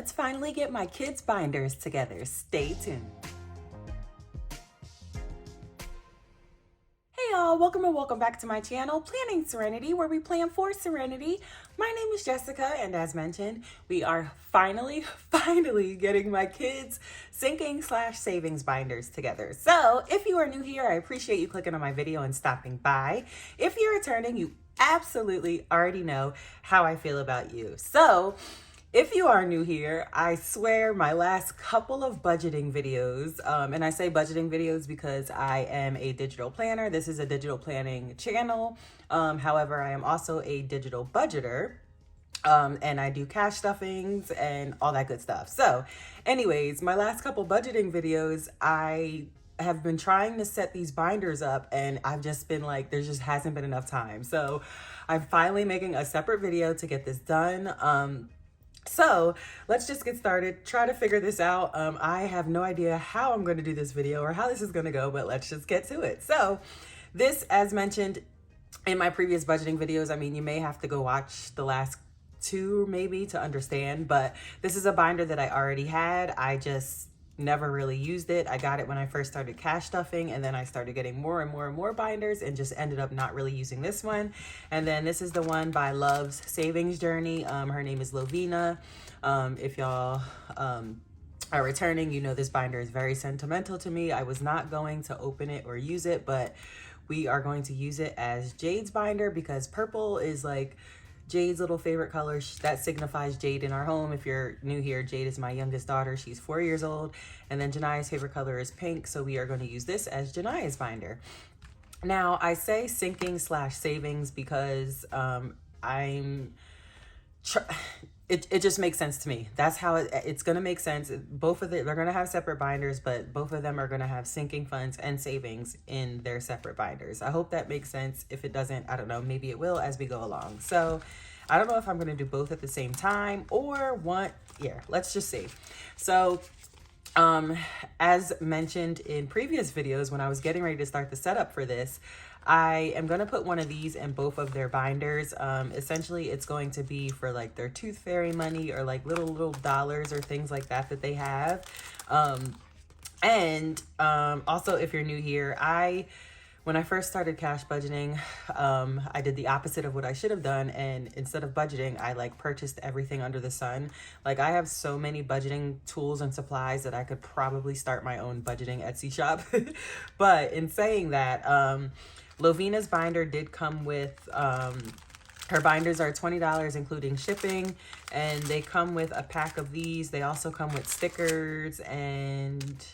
Let's finally get my kids' binders together. Stay tuned. Hey y'all, welcome back to my channel, Planning Serenity, where we plan for serenity. My name is Jessica, and as mentioned, we are finally getting my kids' sinking/savings binders together. So if you are new here, I appreciate you clicking on my video and stopping by. If you're returning, you absolutely already know how I feel about you. So if you are new here, I swear my last couple of budgeting videos, and I say budgeting videos because I am a digital planner. This is a digital planning channel. However, I am also a digital budgeter, and I do cash stuffings and all that good stuff. So anyways, my last couple budgeting videos, I have been trying to set these binders up, and I've just been like, there just hasn't been enough time. So I'm finally making a separate video to get this done. So let's just get started, try to figure this out. I have no idea how I'm going to do this video or how this is going to go, but let's just get to it. So this, as mentioned in my previous budgeting videos, I mean, you may have to go watch the last two maybe to understand, but this is a binder that I already had. I just never really used it. I got it when I first started cash stuffing, and then I started getting more and more binders and just ended up not really using this one. And then this is the one by Love's Savings Journey. Her name is Lovina. If y'all are returning, you know this binder is very sentimental to me. I was not going to open it or use it, but we are going to use it as Jade's binder because purple is like Jade's little favorite color. That signifies Jade in our home. If you're new here, Jade is my youngest daughter. She's 4 years old. And then Jania's favorite color is pink. So we are going to use this as Jania's binder. Now, I say sinking/savings because it just makes sense to me. That's how it's going to make sense. Both of they're going to have separate binders, but both of them are going to have sinking funds and savings in their separate binders. I hope that makes sense. If it doesn't, I don't know, maybe it will as we go along. So I don't know if I'm going to do both at the same time or one. Yeah, let's just see. So as mentioned in previous videos, when I was getting ready to start the setup for this, I am going to put one of these in both of their binders. Essentially, it's going to be for like their tooth fairy money or like little dollars or things like that they have. Also, if you're new here, when I first started cash budgeting, I did the opposite of what I should have done. And instead of budgeting, I like purchased everything under the sun. Like I have so many budgeting tools and supplies that I could probably start my own budgeting Etsy shop. But in saying that, Lovina's binder did come with, her binders are $20 including shipping, and they come with a pack of these. They also come with stickers and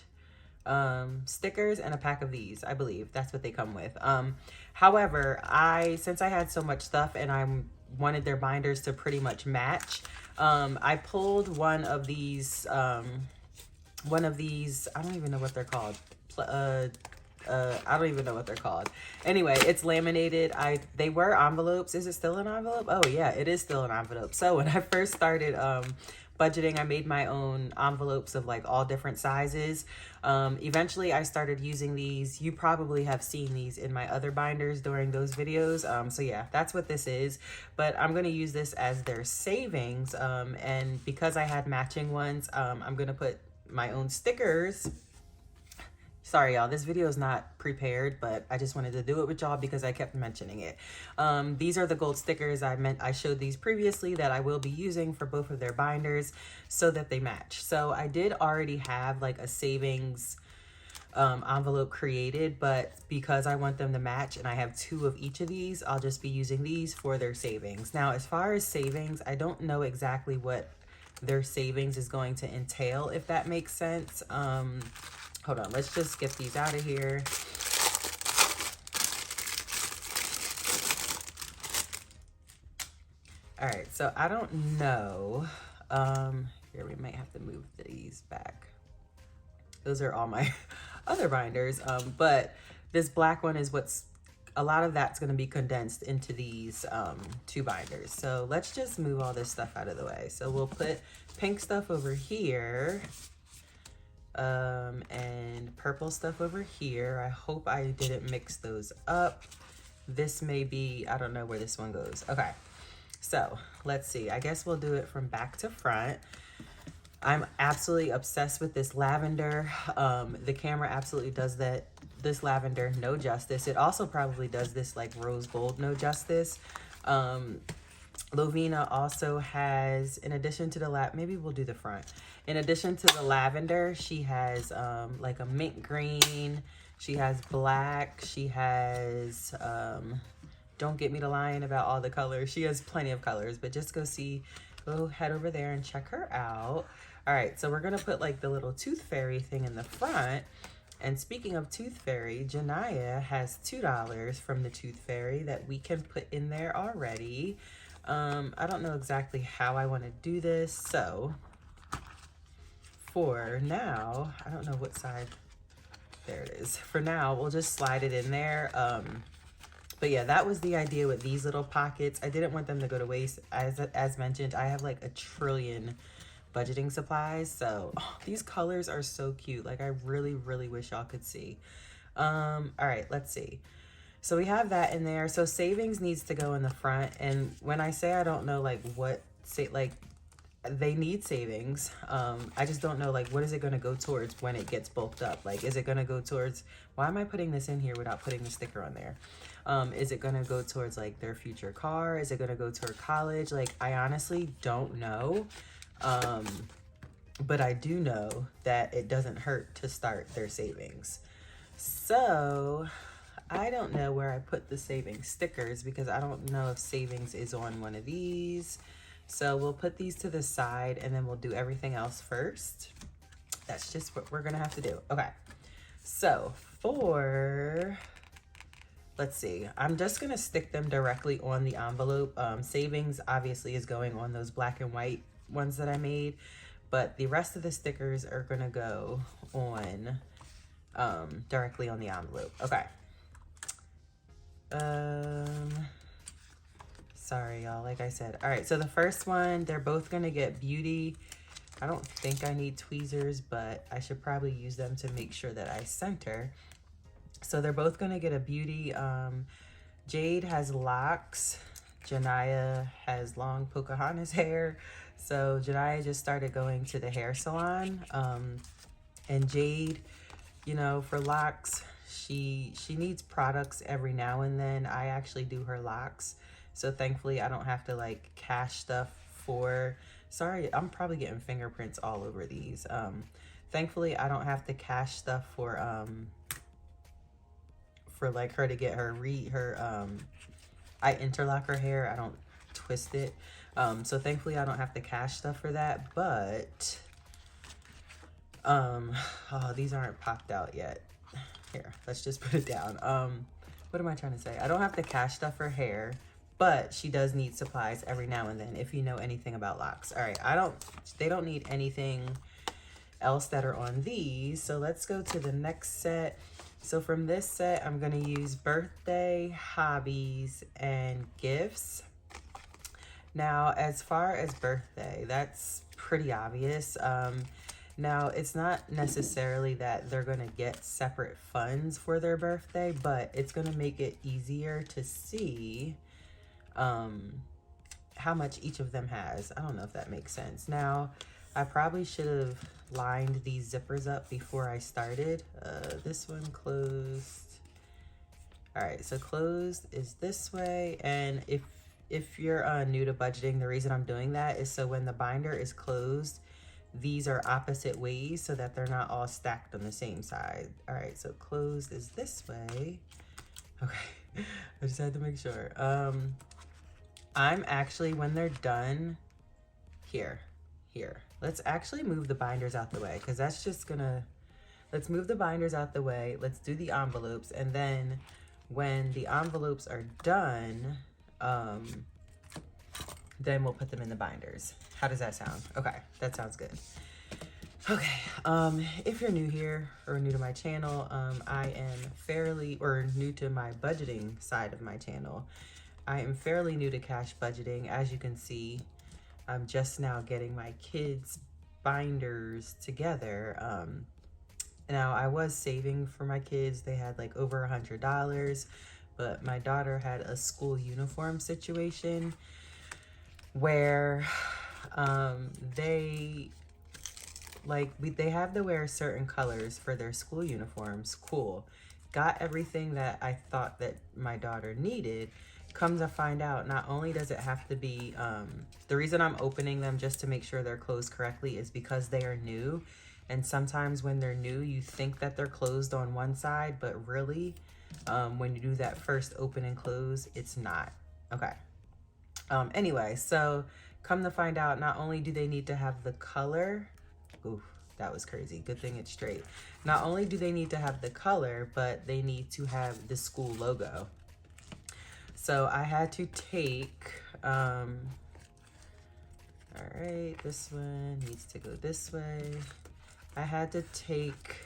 a pack of these. I believe that's what they come with. However, since I had so much stuff and I wanted their binders to pretty much match, I pulled one of these, I don't even know what they're called. I don't even know what they're called. Anyway, it's laminated. They were envelopes. Is it still an envelope? Oh yeah, it is still an envelope. So when I first started budgeting, I made my own envelopes of like all different sizes. Eventually I started using these. You probably have seen these in my other binders during those videos. So yeah, that's what this is. But I'm going to use this as their savings. And because I had matching ones, I'm going to put my own stickers. Sorry, y'all, this video is not prepared, but I just wanted to do it with y'all because I kept mentioning it. These are the gold stickers. I showed these previously that I will be using for both of their binders so that they match. So I did already have like a savings envelope created, but because I want them to match and I have two of each of these, I'll just be using these for their savings. Now, as far as savings, I don't know exactly what their savings is going to entail, if that makes sense. Hold on, let's just get these out of here. All right, so I don't know. Here, we might have to move these back. Those are all my other binders, but this black one is a lot of that's going to be condensed into these two binders. So let's just move all this stuff out of the way. So we'll put pink stuff over here. And purple stuff over here. I hope I didn't mix those up. This may be, I don't know where this one goes. Okay, so let's see. I guess we'll do it from back to front. I'm absolutely obsessed with this lavender. The camera absolutely does this lavender no justice. It also probably does this like rose gold no justice. Lovina also has, in addition to the maybe we'll do the front. In addition to the lavender, she has like a mint green. She has black. She has, don't get me to lying about all the colors. She has plenty of colors, but just go head over there and check her out. All right, so we're gonna put like the little tooth fairy thing in the front. And speaking of tooth fairy, Janaya has $2 from the tooth fairy that we can put in there already. I don't know exactly how I want to do this, so for now, I don't know what side, there it is. For now, we'll just slide it in there. But yeah, that was the idea with these little pockets. I didn't want them to go to waste. As mentioned, I have like a trillion budgeting supplies, so these colors are so cute. Like I really wish y'all could see. All right, let's see. So we have that in there. So savings needs to go in the front. And when I say I don't know like what like they need savings, I just don't know like what is it going to go towards when it gets bulked up. Like is it going to go towards, why am I putting this in here without putting the sticker on there? Is it going to go towards like their future car? Is it going to go toward college? Like I honestly don't know. But I do know that it doesn't hurt to start their savings. So I don't know where I put the savings stickers because I don't know if savings is on one of these. So we'll put these to the side and then we'll do everything else first. That's just what we're gonna have to do. Okay, so let's see, I'm just gonna stick them directly on the envelope. Savings obviously is going on those black and white ones that I made, but the rest of the stickers are gonna go on directly on the envelope. Okay. Sorry y'all, like I said. All right, so the first one, they're both gonna get beauty. I don't think I need tweezers, but I should probably use them to make sure that I center. So they're both gonna get a beauty. Jade has locks. Janaya has long Pocahontas hair. So Janaya just started going to the hair salon. And Jade, you know, for locks, she needs products every now and then. I actually do her locks. So thankfully I don't have to like cash stuff for, sorry, I'm probably getting fingerprints all over these. Thankfully I don't have to cash stuff for like her to get her I interlock her hair, I don't twist it. So thankfully I don't have to cash stuff for that, but oh, these aren't popped out yet. Here, let's just put it down. What am I trying to say? I don't have to cash stuff for hair, but she does need supplies every now and then if you know anything about locks. All right, they don't need anything else that are on these. So let's go to the next set. So from this set, I'm gonna use birthday, hobbies, and gifts. Now, as far as birthday, that's pretty obvious. Now, it's not necessarily that they're going to get separate funds for their birthday, but it's going to make it easier to see how much each of them has. I don't know if that makes sense. Now, I probably should have lined these zippers up before I started. This one closed. All right, so closed is this way. And if you're new to budgeting, the reason I'm doing that is so when the binder is closed, these are opposite ways so that they're not all stacked on the same side. All right, so closed is this way. Okay, I just had to make sure. I'm actually, when they're done, here. Let's actually move the binders out the way because that's just gonna, let's move the binders out the way. Let's do the envelopes. And then when the envelopes are done, then we'll put them in the binders. How does that sound? Okay, that sounds good. Okay, if you're new here or new to my channel, I am new to my budgeting side of my channel. I am fairly new to cash budgeting. As you can see, I'm just now getting my kids' binders together. Now I was saving for my kids. They had like over $100, but my daughter had a school uniform situation where like they have to wear certain colors for their school uniforms. Cool. Got everything that I thought that my daughter needed. Come to find out, not only does it have to be, the reason I'm opening them just to make sure they're closed correctly is because they are new. And sometimes when they're new, you think that they're closed on one side, but really, when you do that first open and close, it's not. Okay. Anyway, so come to find out, not only do they need to have the color, oof, that was crazy. Good thing it's straight. Not only do they need to have the color, but they need to have the school logo. So I had to take, all right, this one needs to go this way. I had to take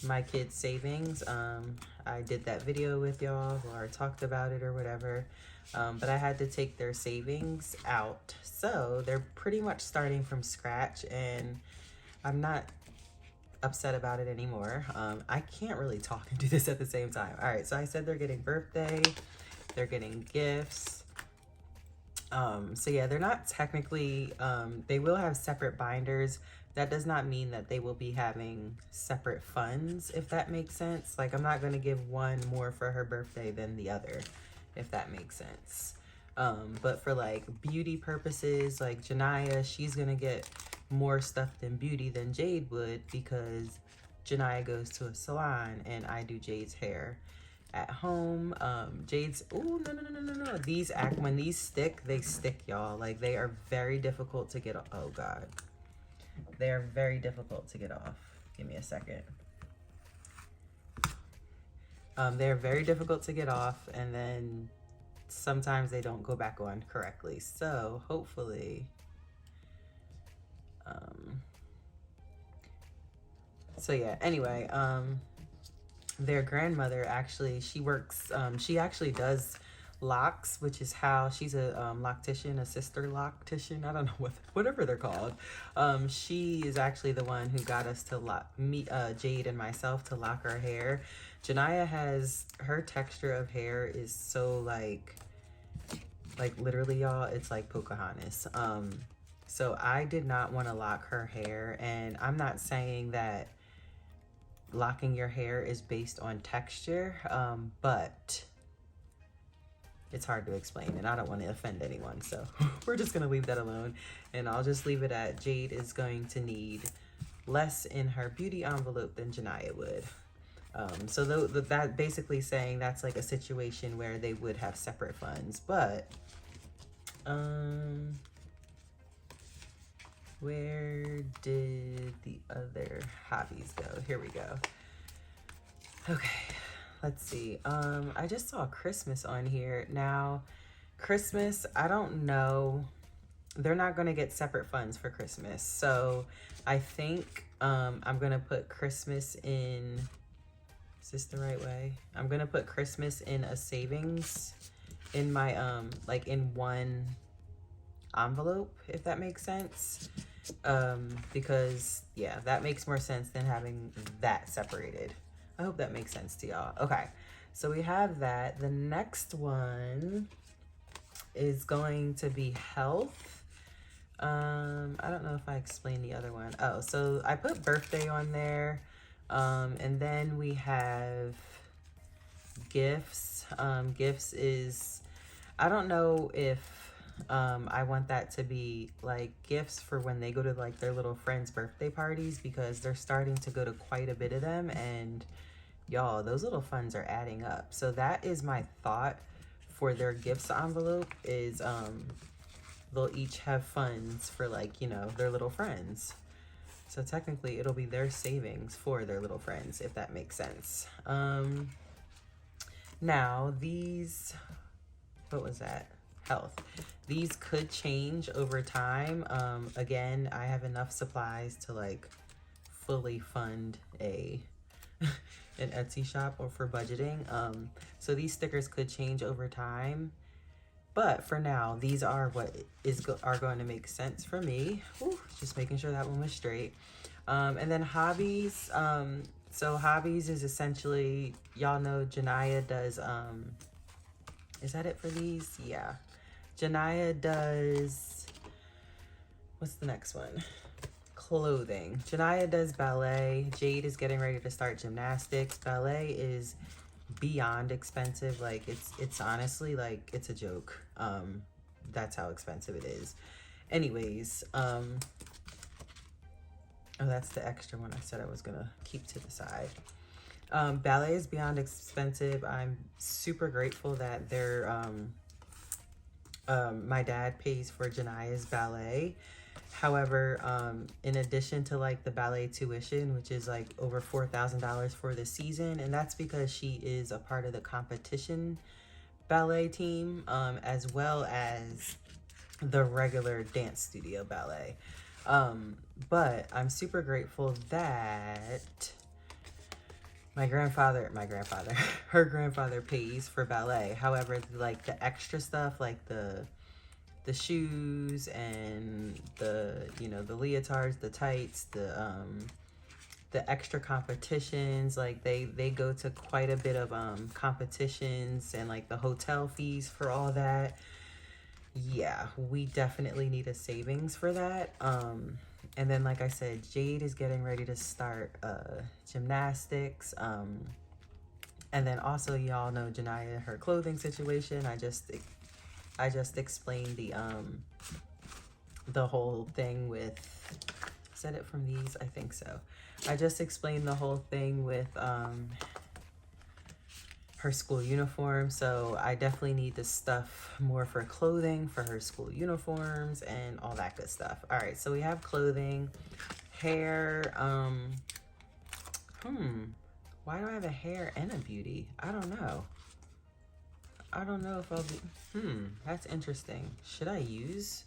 my kids' savings. I did that video with y'all or talked about it or whatever. But I had to take their savings out. So they're pretty much starting from scratch, and I'm not upset about it anymore. I can't really talk and do this at the same time. All right, so I said they're getting birthday, they're getting gifts. So yeah, they're not technically, they will have separate binders. That does not mean that they will be having separate funds, if that makes sense. Like, I'm not going to give one more for her birthday than the other, if that makes sense. But for like beauty purposes, like Janiyah, she's going to get more stuff than beauty than Jade would, because Janiyah goes to a salon and I do Jade's hair at home. Jade's, oh, no. These when these stick, they stick, y'all. Like, they are very difficult to get, oh God. They are very difficult to get off. Give me a second. They're very difficult to get off, and then sometimes they don't go back on correctly. So hopefully, so yeah, anyway, their grandmother actually, she works, she actually does locks, which is how she's a loctician, a sister loctician. I don't know whatever they're called. She is actually the one who got us to lock Jade and myself to lock our hair. Janiyah has, her texture of hair is so like literally, y'all, it's like Pocahontas. So I did not want to lock her hair, and I'm not saying that locking your hair is based on texture, but it's hard to explain, and I don't want to offend anyone, so we're just going to leave that alone, and I'll just leave it at Jade is going to need less in her beauty envelope than Janiyah would. So that basically saying that's like a situation where they would have separate funds, but where did the other hobbies go? Here we go. Okay. Let's see. I just saw Christmas on here. Now, Christmas, I don't know. They're not going to get separate funds for Christmas. So I think I'm going to put Christmas in, is this the right way? I'm going to put Christmas in a savings in my, like in one envelope, if that makes sense. Because yeah, that makes more sense than having that separated. I hope that makes sense to y'all. Okay, so we have that. The next one is going to be health. I don't know if I explained the other one. Oh, so I put birthday on there. And then we have gifts. Gifts is, I don't know if I want that to be like gifts for when they go to like their little friends' birthday parties, because they're starting to go to quite a bit of them, and y'all, those little funds are adding up. So that is my thought for their gifts envelope is they'll each have funds for, like, you know, their little friends. So technically it'll be their savings for their little friends, if that makes sense. Now these, what was that? Health. These could change over time. Again, I have enough supplies to like fully fund an Etsy shop or for budgeting. So these stickers could change over time, but for now, these are what are going to make sense for me. Ooh, just making sure that one was straight. And then hobbies. So hobbies is essentially, y'all know Janiyah does, is that it for these? Yeah. Janiyah does, what's the next one? clothing. Janaya does ballet. Jade is getting ready to start gymnastics. Ballet is beyond expensive. Like it's honestly like it's a joke. That's how expensive it is. Anyways, oh, that's the extra one I said I was gonna keep to the side. Ballet is beyond expensive. I'm super grateful that they're my dad pays for Janaya's ballet. However, in addition to like the ballet tuition, which is like over $4,000 for the season, and that's because she is a part of the competition ballet team, as well as the regular dance studio ballet. But I'm super grateful that her grandfather pays for ballet. However, like the extra stuff, like the shoes and the, you know, the leotards, the tights, the extra competitions, like they go to quite a bit of competitions, and like the hotel fees for all that. Yeah, we definitely need a savings for that. And then, like I said, Jade is getting ready to start gymnastics. And then also, y'all know Janaya, her clothing situation. I just explained the whole thing with, is that it from these? I think so. I just explained the whole thing with her school uniform. So I definitely need to stuff more for clothing for her school uniforms and all that good stuff. All right, so we have clothing, hair. Why do I have a hair and a beauty? I don't know. I don't know if I'll be, that's interesting. Should I use,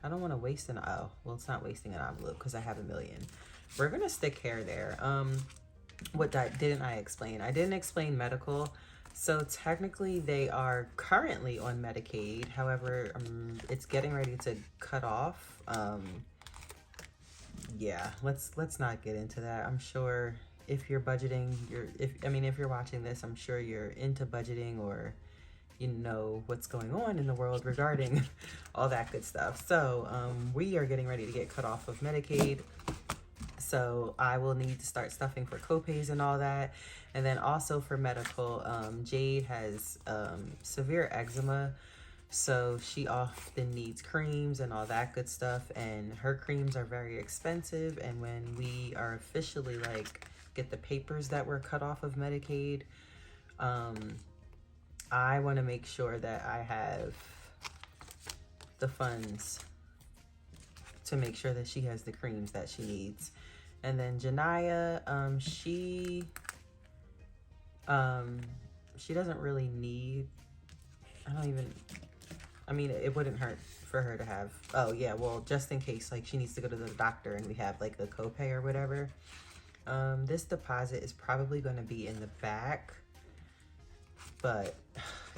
I don't want to waste an, oh, well, it's not wasting an envelope because I have a million. We're going to stick hair there. What didn't I explain? I didn't explain medical. So technically they are currently on Medicaid. However, it's getting ready to cut off. Yeah, let's not get into that. I'm sure if you're budgeting, if you're watching this, I'm sure you're into budgeting, or you know what's going on in the world regarding all that good stuff. So we are getting ready to get cut off of Medicaid. So I will need to start stuffing for copays and all that. And then also for medical, Jade has severe eczema. So she often needs creams and all that good stuff. And her creams are very expensive. And when we are officially like get the papers that were cut off of Medicaid, I want to make sure that I have the funds to make sure that she has the creams that she needs. And then Janaya, she doesn't really need, it wouldn't hurt for her to have, oh yeah, well, just in case, like she needs to go to the doctor and we have like a copay or whatever. This deposit is probably going to be in the back, but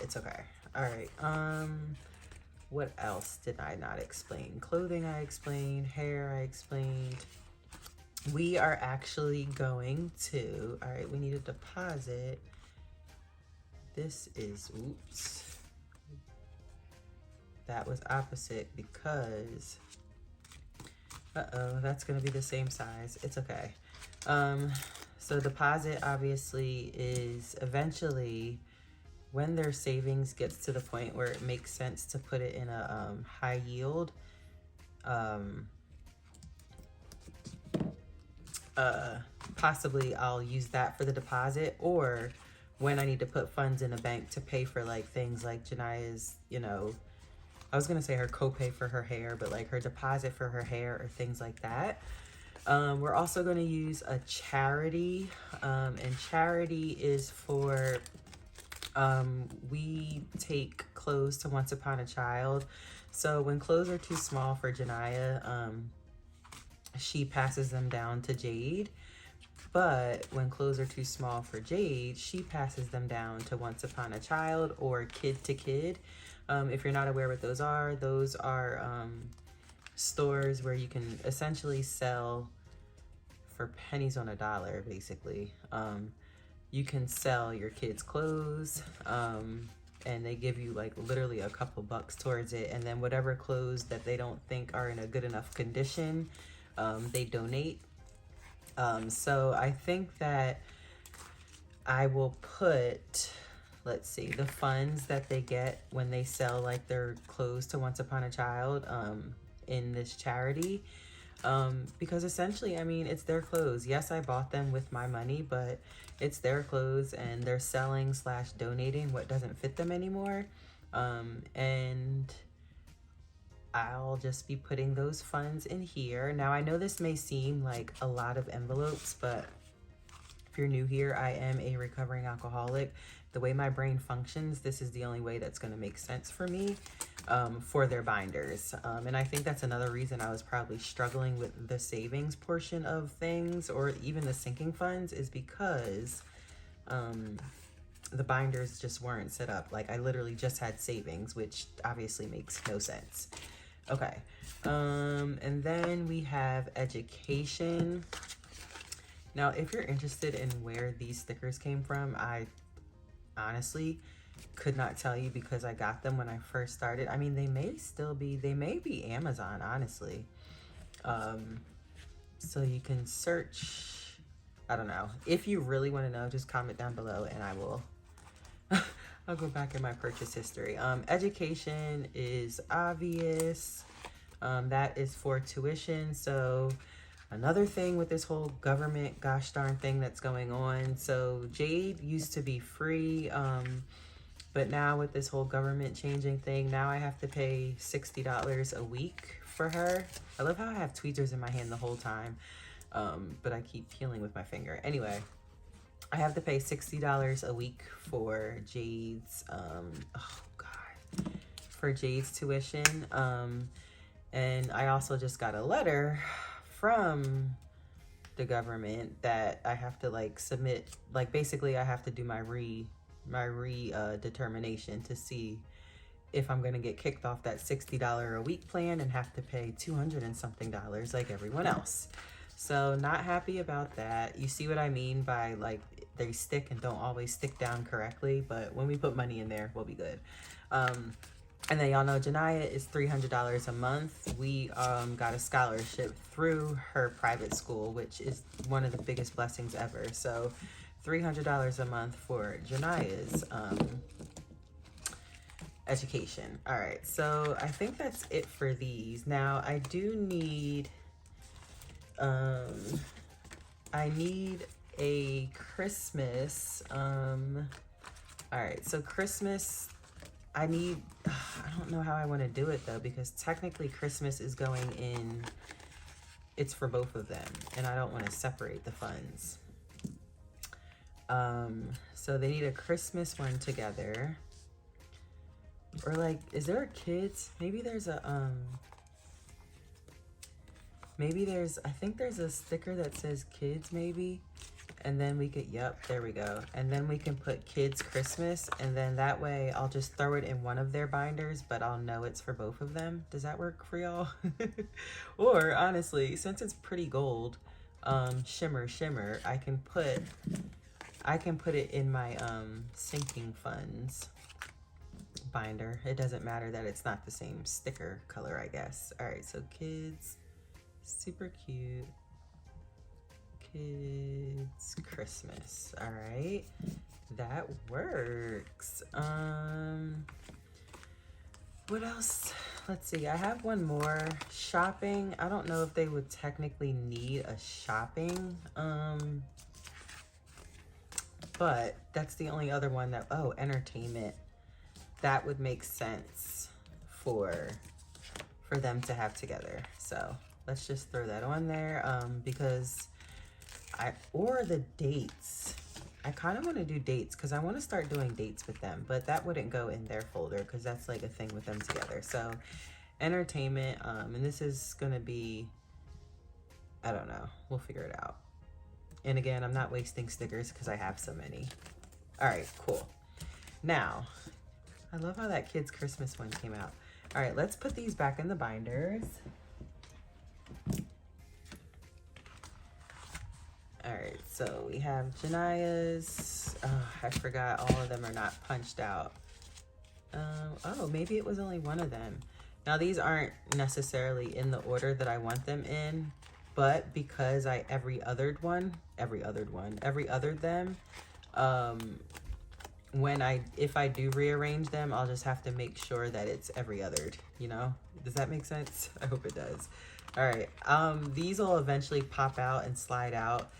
it's okay. All right. What else did I not explain? Clothing I explained, hair I explained. We are actually going to, all right, we need a deposit. This is, oops. That was opposite because, uh-oh, that's gonna be the same size. It's okay. So deposit obviously is eventually when their savings gets to the point where it makes sense to put it in a high yield, possibly I'll use that for the deposit, or when I need to put funds in a bank to pay for like things like Janaya's, you know, I was gonna say her copay for her hair, but like her deposit for her hair or things like that. We're also gonna use a charity, and charity is for, we take clothes to Once Upon a Child. So when clothes are too small for Janaya, she passes them down to Jade. But when clothes are too small for Jade, she passes them down to Once Upon a Child or Kid to Kid. If you're not aware what those are stores where you can essentially sell for pennies on a dollar, basically. You can sell your kids' clothes, and they give you like literally a couple bucks towards it. And then whatever clothes that they don't think are in a good enough condition, they donate. So I think that I will put, let's see, the funds that they get when they sell like their clothes to Once Upon a Child in this charity. Because essentially, I mean, it's their clothes. Yes, I bought them with my money, but it's their clothes and they're selling / donating what doesn't fit them anymore. And I'll just be putting those funds in here. Now, I know this may seem like a lot of envelopes, but if you're new here, I am a recovering alcoholic. The way my brain functions, this is the only way that's going to make sense for me for their binders. And I think that's another reason I was probably struggling with the savings portion of things, or even the sinking funds, is because the binders just weren't set up. Like, I literally just had savings, which obviously makes no sense. Okay, and then we have education. Now, if you're interested in where these stickers came from, I honestly could not tell you because I got them when I first started. I mean, they may be Amazon, honestly. So you can search, I don't know. If you really want to know, just comment down below and I will, I'll go back in my purchase history. Education is obvious. That is for tuition. So another thing with this whole government gosh darn thing that's going on. So Jade used to be free, but now with this whole government changing thing, now I have to pay $60 a week for her. I love how I have tweezers in my hand the whole time, but I keep peeling with my finger. Anyway, I have to pay $60 a week for Jade's, for Jade's tuition. And I also just got a letter from the government that I have to like submit, like basically I have to do my determination to see if I'm gonna get kicked off that $60 a week plan and have to pay $200 and something like everyone else. So not happy about that. You see what I mean by like they stick and don't always stick down correctly, but when we put money in there, we'll be good. And then y'all know Janiyah is $300 a month. We got a scholarship through her private school, which is one of the biggest blessings ever. So $300 a month for Janiyah's education. All right, so I think that's it for these. Now I do need, I need a Christmas, all right, so Christmas, I don't know how I want to do it though, because technically Christmas is going in, it's for both of them, and I don't want to separate the funds. So they need a Christmas one together. Or like, is there a kids? Maybe there's a, I think there's a sticker that says kids maybe. And then we could, yep, there we go. And then we can put kids Christmas, and then that way I'll just throw it in one of their binders, but I'll know it's for both of them. Does that work for y'all? Or honestly, since it's pretty gold, shimmer, I can put it in my sinking funds binder. It doesn't matter that it's not the same sticker color, I guess. All right, so kids, super cute. Kids Christmas. All right, that works. What else? Let's see, I have one more. Shopping. I don't know if they would technically need a shopping, but that's the only other one that, oh, entertainment. That would make sense for them to have together. So let's just throw that on there, because or the dates. I kind of want to do dates because I want to start doing dates with them, but that wouldn't go in their folder because that's like a thing with them together. So entertainment, and this is going to be, I don't know, we'll figure it out. And again, I'm not wasting stickers because I have so many. All right, cool. Now, I love how that kid's Christmas one came out. All right, let's put these back in the binders. All right, so we have Janiyah's. Oh, I forgot all of them are not punched out. Oh, maybe it was only one of them. Now these aren't necessarily in the order that I want them in, but because I every othered them, if I do rearrange them, I'll just have to make sure that it's every othered, you know? Does that make sense? I hope it does. All right, these will eventually pop out and slide out,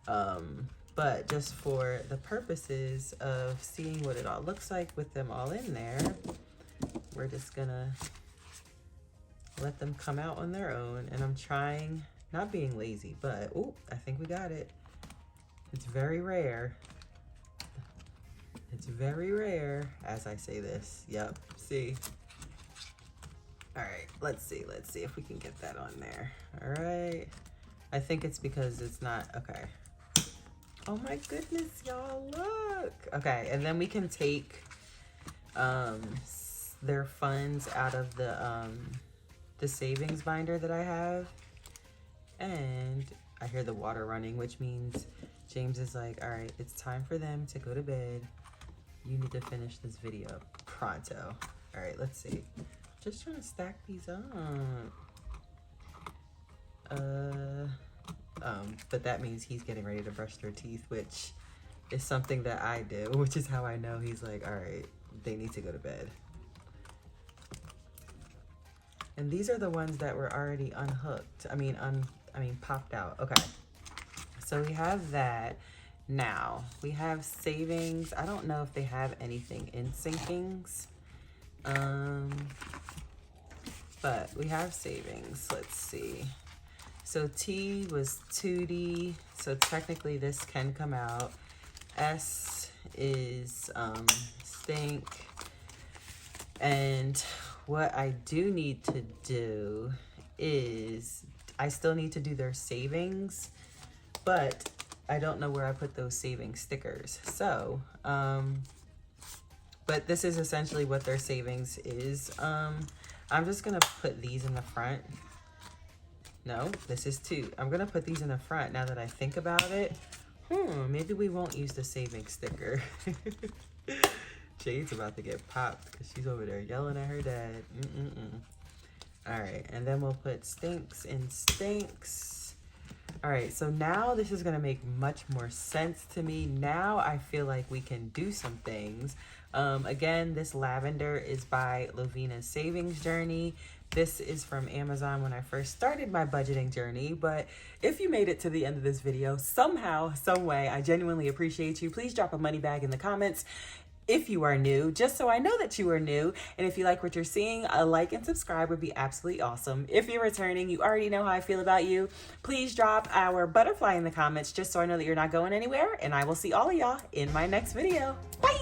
but just for the purposes of seeing what it all looks like with them all in there, we're just gonna let them come out on their own. And I'm trying, not being lazy, but, oh, I think we got it. It's very rare. It's very rare as I say this. Yep, see? All right, let's see if we can get that on there. All right, I think it's because it's not, okay. Oh my goodness, y'all, look. Okay, and then we can take their funds out of the savings binder that I have. And I hear the water running, which means James is like, all right, it's time for them to go to bed. You need to finish this video pronto. All right, let's see. Just trying to stack these up. But that means he's getting ready to brush their teeth, which is something that I do, which is how I know he's like, all right, they need to go to bed. And these are the ones that were already unhooked. I mean, popped out. Okay. So we have that. Now we have savings. I don't know if they have anything in sinkings. But we have savings. Let's see. So T was 2D. So technically this can come out. S is stink. And what I do need to do is I still need to do their savings, but I don't know where I put those savings stickers. So, but this is essentially what their savings is. I'm just gonna put these in the front. No, this is 2. I'm gonna put these in the front now that I think about it. Maybe we won't use the savings sticker. Jade's about to get popped because she's over there yelling at her dad. All right, and then we'll put stinks and stinks. All right, so now this is gonna make much more sense to me. Now I feel like we can do some things. Again, this lavender is by Lovina's Savings Journey. This is from Amazon when I first started my budgeting journey, but if you made it to the end of this video, somehow, some way, I genuinely appreciate you. Please drop a money bag in the comments if you are new, just so I know that you are new. And if you like what you're seeing, a like and subscribe would be absolutely awesome. If you're returning, you already know how I feel about you. Please drop our butterfly in the comments just so I know that you're not going anywhere. And I will see all of y'all in my next video. Bye.